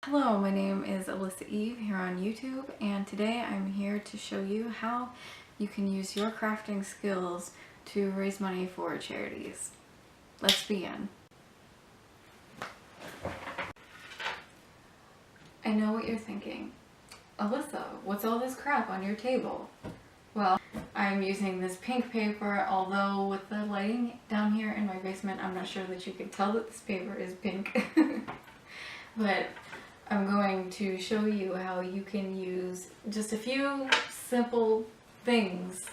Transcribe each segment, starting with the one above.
Hello, my name is Alyssa Eve here on YouTube, and today I'm here to show you how you can use your crafting skills to raise money for charities. Let's begin. I know what you're thinking. Alyssa, what's all this crap on your table? Well, I'm using this pink paper, although with the lighting down here in my basement, I'm not sure that you can tell that this paper is pink. But I'm going to show you how you can use just a few simple things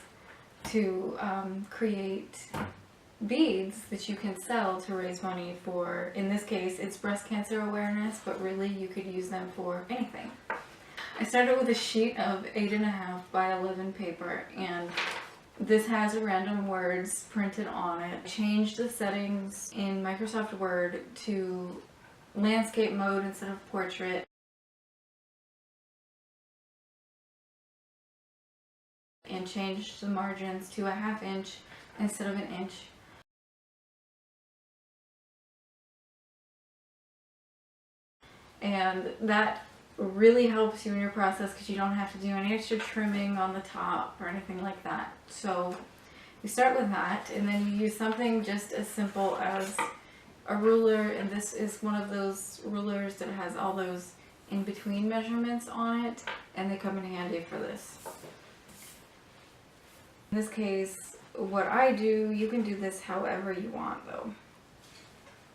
to create beads that you can sell to raise money for, in this case, it's breast cancer awareness, but really you could use them for anything. I started with a sheet of 8.5 by 11 paper, and this has random words printed on it. Changed the settings in Microsoft Word to landscape mode instead of portrait, and changed the margins to a 1/2 inch instead of an inch. And that really helps you in your process because you don't have to do any extra trimming on the top or anything like that. So you start with that, and then you use something just as simple as a ruler, and this is one of those rulers that has all those in-between measurements on it, and they come in handy for this. In this case, what I do, you can do this however you want though,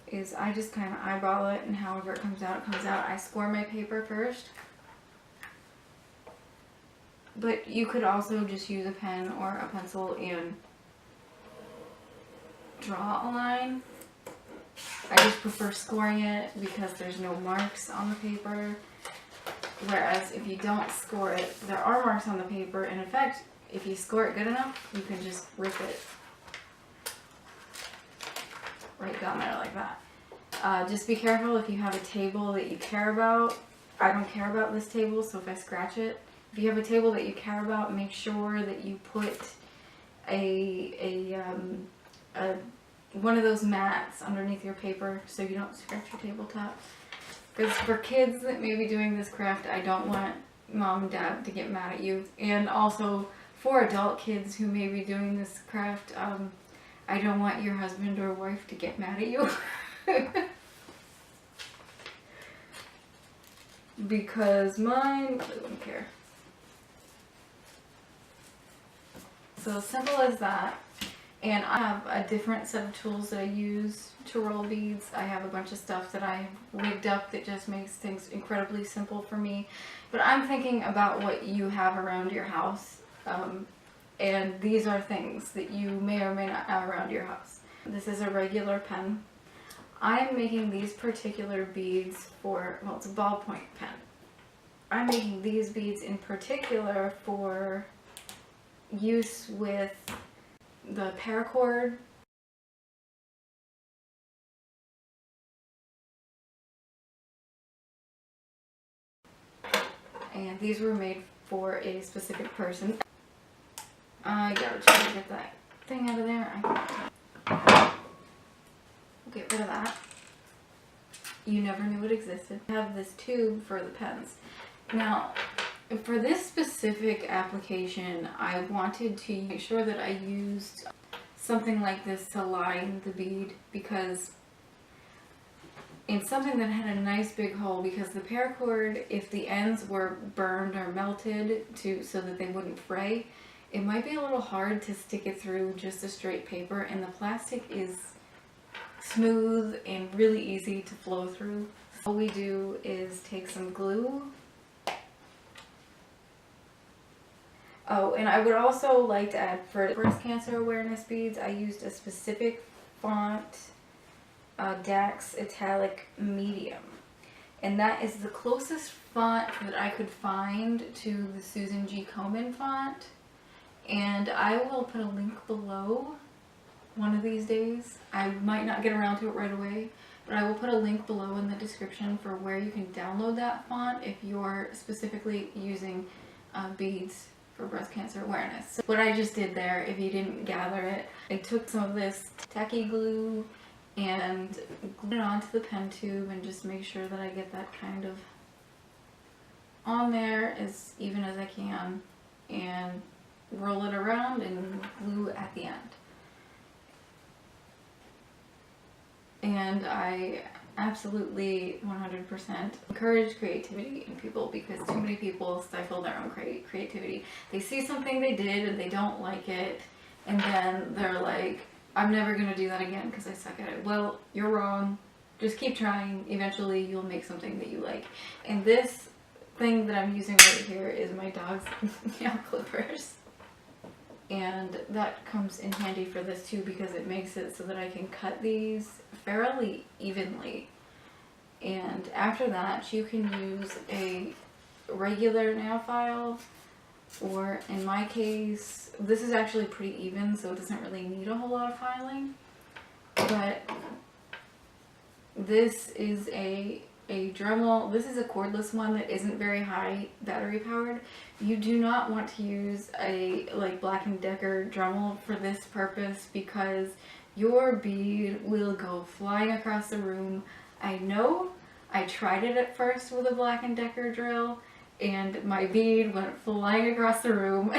is I just kind of eyeball it, and however it comes out, it comes out. I score my paper first, but you could also just use a pen or a pencil and draw a line. I just prefer scoring it because there's no marks on the paper, whereas if you don't score it, there are marks on the paper, and in fact, if you score it good enough, you can just rip it right down there like that. Just be careful if you have a table that you care about. I don't care about this table, so if I scratch it, if you have a table that you care about, make sure that you put one of those mats underneath your paper so you don't scratch your tabletop. Because for kids that may be doing this craft, I don't want mom and dad to get mad at you. And also for adult kids who may be doing this craft, I don't want your husband or wife to get mad at you. Because mine doesn't care. So simple as that. And I have a different set of tools that I use to roll beads. I have a bunch of stuff that I have rigged up that just makes things incredibly simple for me. But I'm thinking about what you have around your house. And these are things that you may or may not have around your house. This is a regular pen. I'm making these particular beads for, well, it's a ballpoint pen. I'm making these beads in particular for use with the paracord. And these were made for a specific person. I gotta try to get that thing out of there. We'll get rid of that. You never knew it existed. I have this tube for the pens. Now, for this specific application, I wanted to make sure that I used something like this to line the bead, because in something that had a nice big hole, because the paracord, if the ends were burned or melted so that they wouldn't fray, it might be a little hard to stick it through just a straight paper, and the plastic is smooth and really easy to flow through. All we do is take some glue. Oh, and I would also like to add, for breast cancer awareness beads, I used a specific font, Dax Italic Medium. And that is the closest font that I could find to the Susan G. Komen font. And I will put a link below one of these days. I might not get around to it right away, but I will put a link below in the description for where you can download that font if you're specifically using beads for breast cancer awareness. So what I just did there, if you didn't gather it, I took some of this tacky glue and glue it onto the pen tube and just make sure that I get that kind of on there as even as I can and roll it around and glue at the end. And I absolutely 100% encourage creativity in people, because too many people stifle their own creativity. They see something they did and they don't like it, and then they're like, I'm never going to do that again because I suck at it. Well, you're wrong. Just keep trying. Eventually you'll make something that you like. And this thing that I'm using right here is my dog's nail clippers. And that comes in handy for this too, because it makes it so that I can cut these fairly evenly. And after that, you can use a regular nail file, or in my case, this is actually pretty even, so it doesn't really need a whole lot of filing. But this is a Dremel. This is a cordless one that isn't very high battery powered. You do not want to use a like Black & Decker Dremel for this purpose, because your bead will go flying across the room. I know. I tried it at first with a Black & Decker drill, and my bead went flying across the room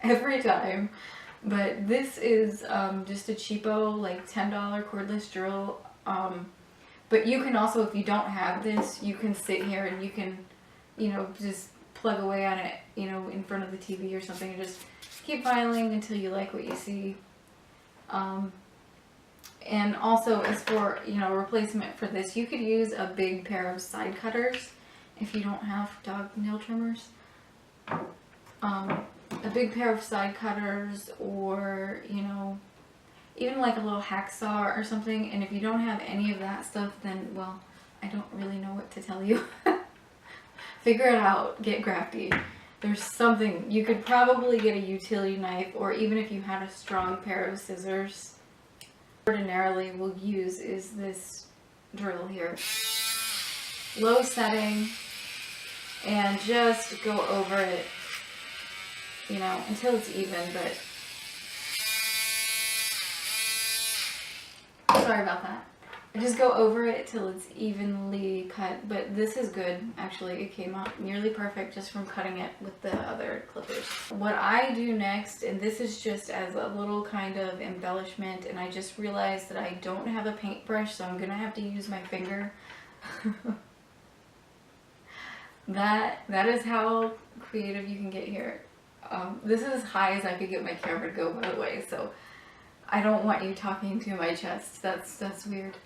every time. But this is just a cheapo, like $10 cordless drill. But you can also, if you don't have this, you can sit here and you can, you know, just plug away on it, you know, in front of the TV or something, and just keep filing until you like what you see. And also, as for, you know, replacement for this, you could use a big pair of side cutters if you don't have dog nail trimmers. A big pair of side cutters, or, you know, even like a little hacksaw or something. And if you don't have any of that stuff, then, well, I don't really know what to tell you. Figure it out. Get crafty. There's something. You could probably get a utility knife, or even if you had a strong pair of scissors. Ordinarily will use is this drill here. Low setting, and just go over it, you know, until it's even. But sorry about that. I just go over it till it's evenly cut. But this is good, actually. It came out nearly perfect just from cutting it with the other clippers. What I do next, and this is just as a little kind of embellishment, and I just realized that I don't have a paintbrush, so I'm gonna have to use my finger. That is how creative you can get here. This is as high as I could get my camera to go, by the way, so I don't want you talking to my chest. That's weird.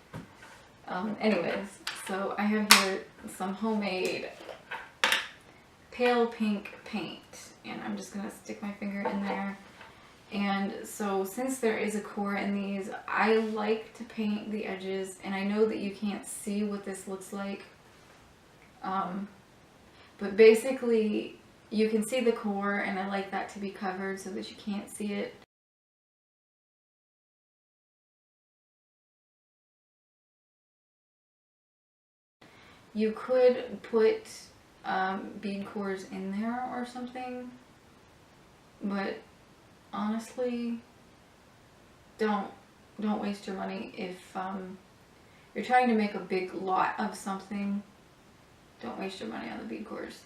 Anyways, so I have here some homemade pale pink paint, and I'm just gonna stick my finger in there. And so since there is a core in these, I like to paint the edges, and I know that you can't see what this looks like. But basically you can see the core, and I like that to be covered so that you can't see it. You could put bead cores in there or something, but honestly, don't waste your money. If you're trying to make a big lot of something, don't waste your money on the bead cores.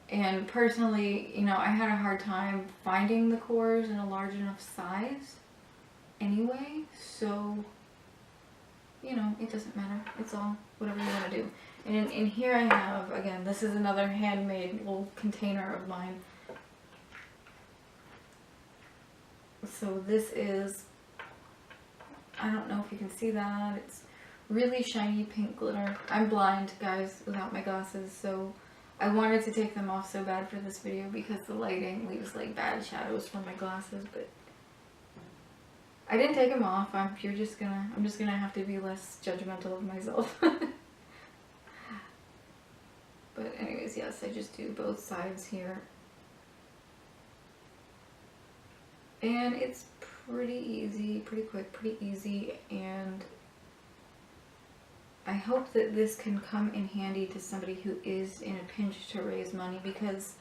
And personally, you know, I had a hard time finding the cores in a large enough size anyway, so, you know, it doesn't matter. It's all whatever you want to do. And in here I have, again, this is another handmade little container of mine. So this is, I don't know if you can see that, it's really shiny pink glitter. I'm blind, guys, without my glasses, so I wanted to take them off so bad for this video because the lighting leaves like bad shadows from my glasses, but I didn't take them off. I'm just gonna have to be less judgmental of myself. But anyways, yes, I just do both sides here. And it's pretty easy, pretty quick, pretty easy, and I hope that this can come in handy to somebody who is in a pinch to raise money, because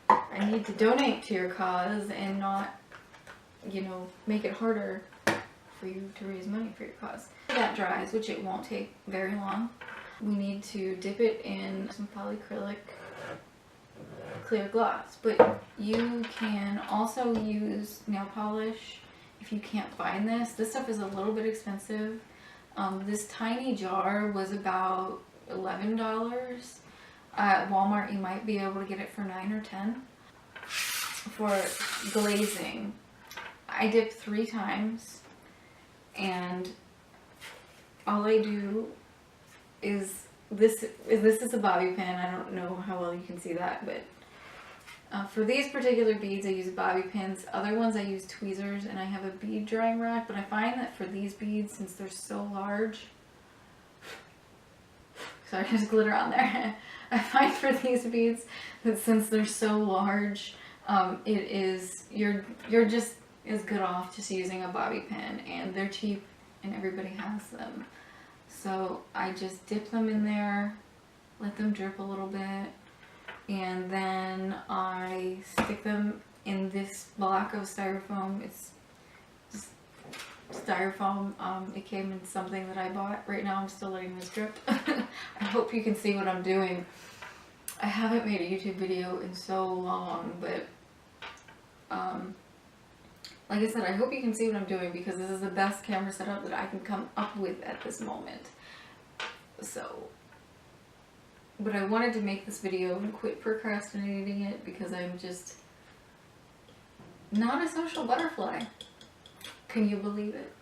I need to donate to your cause and not, you know, make it harder for you to raise money for your cause. That dries, which it won't take very long. we need to dip it in some polyacrylic clear gloss. But you can also use nail polish if you can't find this. This stuff is a little bit expensive. This tiny jar was about $11. At Walmart you might be able to get it for $9 or $10. For glazing, I dip 3 times, and all I do is this is a bobby pin. I don't know how well you can see that, but for these particular beads I use bobby pins. Other ones I use tweezers, and I have a bead drying rack, but I find that for these beads, since they're so large, sorry, there's glitter on there. I find for these beads that since they're so large, you're just as good off just using a bobby pin, and they're cheap and everybody has them. So I just dip them in there, let them drip a little bit, and then I stick them in this block of styrofoam. It's just styrofoam. It came in something that I bought. Right now I'm still letting this drip. I hope you can see what I'm doing. I haven't made a YouTube video in so long, but like I said, I hope you can see what I'm doing, because this is the best camera setup that I can come up with at this moment. So, but I wanted to make this video and quit procrastinating it because I'm just not a social butterfly. Can you believe it?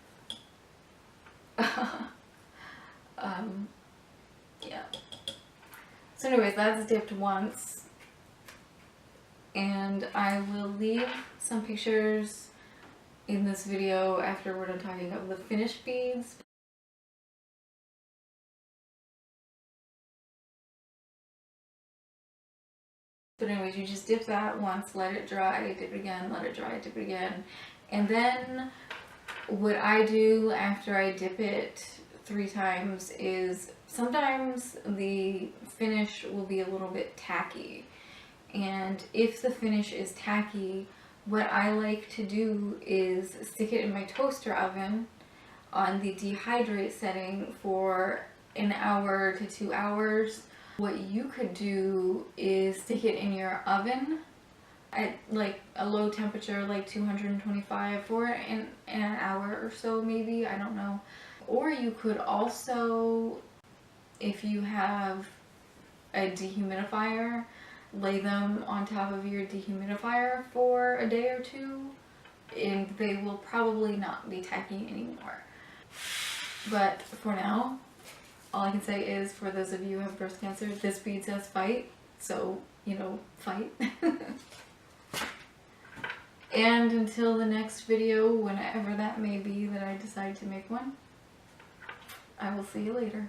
Yeah. So anyways, that's dipped once, and I will leave some pictures in this video after we're done talking of the finished beads. But anyways, you just dip that once, let it dry, dip it again, let it dry, dip it again. And then what I do after I dip it 3 times is sometimes the finish will be a little bit tacky. And if the finish is tacky, what I like to do is stick it in my toaster oven on the dehydrate setting for 1 hour to 2 hours. What you could do is stick it in your oven at like a low temperature, like 225, for an hour or so maybe, I don't know. Or you could also, if you have a dehumidifier, lay them on top of your dehumidifier for a day or 2, and they will probably not be tacky anymore. But for now, all I can say is, for those of you who have breast cancer, this bead says fight, so, you know, fight. And until the next video, whenever that may be that I decide to make one, I will see you later.